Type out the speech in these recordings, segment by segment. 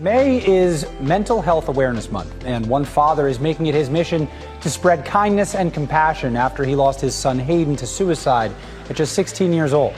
May is Mental Health Awareness Month, and one father is making it his mission to spread kindness and compassion after he lost his son Hayden to suicide at just 16 years old.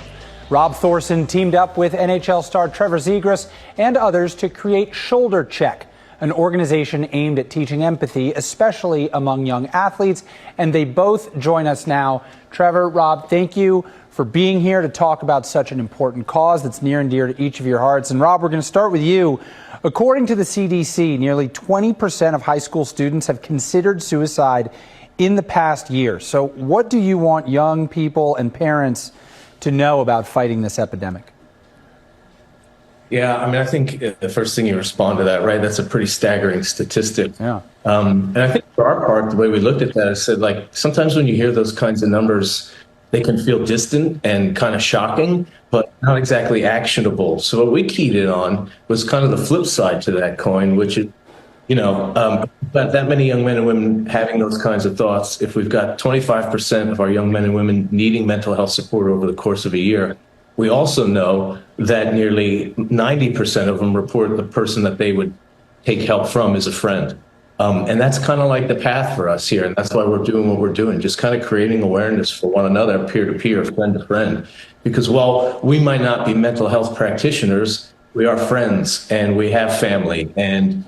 Rob Thorson teamed up with NHL star Trevor Zegras and others to create Shoulder Check, an organization aimed at teaching empathy, especially among young athletes. And they both join us now. Trevor, Rob, thank you for being here to talk about such an important cause that's near and dear to each of your hearts. And Rob, we're going to start with you. According to the CDC, nearly 20% of high school students have considered suicide in the past year. So what do you want young people and parents to know about fighting this epidemic? Yeah, I mean, I think the first thing you respond to that, right? That's a pretty staggering statistic. Yeah. And I think for our part, the way we looked at that, I said, like, sometimes when you hear those kinds of numbers, they can feel distant and kind of shocking, but not exactly actionable. So what we keyed in on was kind of the flip side to that coin, which is, that many young men and women having those kinds of thoughts. If we've got 25% of our young men and women needing mental health support over the course of a year, we also know that nearly 90% of them report the person that they would take help from is a friend. And that's kind of like the path for us here. And that's why we're doing what we're doing, just kind of creating awareness for one another, peer to peer, friend to friend. Because while we might not be mental health practitioners, we are friends and we have family and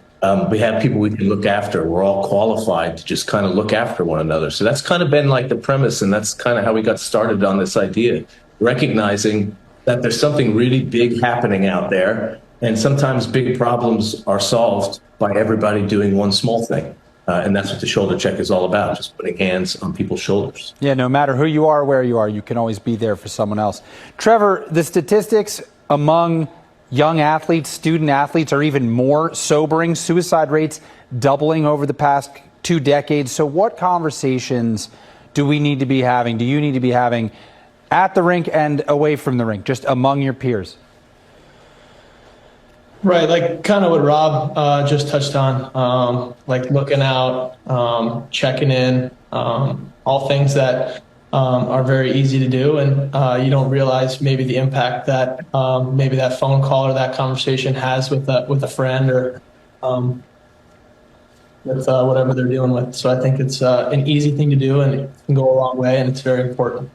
we have people we can look after. We're all qualified to just kind of look after one another. So that's kind of been like the premise. And that's kind of how we got started on this idea, recognizing that there's something really big happening out there. And sometimes big problems are solved by everybody doing one small thing. And that's what the Shoulder Check is all about, just putting hands on people's shoulders. Yeah, no matter who you are or where you are, you can always be there for someone else. Trevor, the statistics among young athletes, student athletes, are even more sobering. Suicide rates doubling over the past 2 decades. So what conversations do we need to be having, do you need to be having at the rink and away from the rink, just among your peers? Right, like kind of what Rob just touched on, like looking out, checking in, all things that are very easy to do, and you don't realize maybe the impact that maybe that phone call or that conversation has with a friend or with whatever they're dealing with. So I think it's an easy thing to do, and it can go a long way, and it's very important.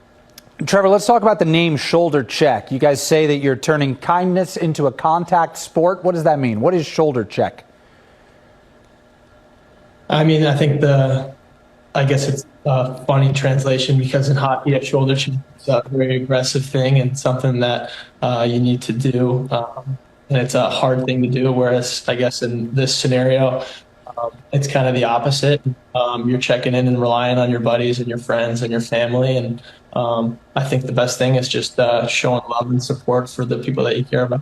Trevor, let's talk about the name Shoulder Check. You guys say that you're turning kindness into a contact sport. What does that mean? What is Shoulder Check? I mean, I think I guess it's a funny translation because in hockey, a shoulder check is a very aggressive thing and something that you need to do. And it's a hard thing to do. Whereas I guess in this scenario, it's kind of the opposite. You're checking in and relying on your buddies and your friends and your family. And I think the best thing is just showing love and support for the people that you care about.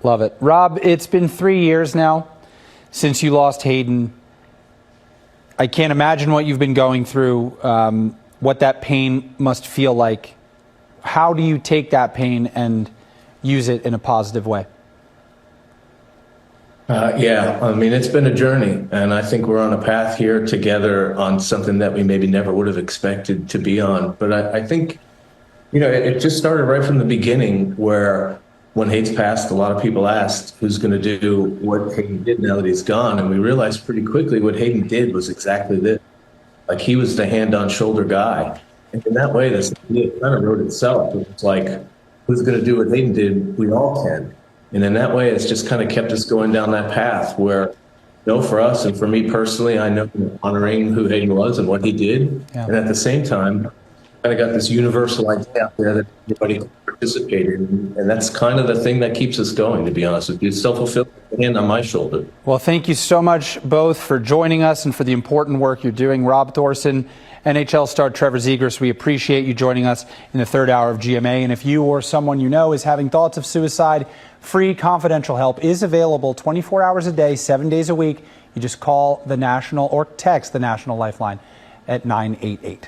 Love it. Rob, it's been 3 years now since you lost Hayden. I can't imagine what you've been going through, what that pain must feel like. How do you take that pain and use it in a positive way? Yeah, I mean, it's been a journey, and I think we're on a path here together on something that we maybe never would have expected to be on. But I think, it just started right from the beginning where when Hayden passed, a lot of people asked, who's going to do what Hayden did now that he's gone? And we realized pretty quickly what Hayden did was exactly this. Like, he was the hand-on-shoulder guy. And in that way, this idea kind of wrote itself. It was like, who's going to do what Hayden did? We all can. And in that way, it's just kind of kept us going down that path where, for us and for me personally, I know honoring who Hayden was and what he did. Yeah. And at the same time, kind of got this universal idea out there that everybody can participate in. And that's kind of the thing that keeps us going, to be honest with you. It's self-fulfilling, hand on my shoulder. Well, thank you so much both for joining us and for the important work you're doing. Rob Thorson, NHL star Trevor Zegras, we appreciate you joining us in the third hour of GMA. And if you or someone you know is having thoughts of suicide, free confidential help is available 24 hours a day, 7 days a week. You just call the National or text the National Lifeline at 988.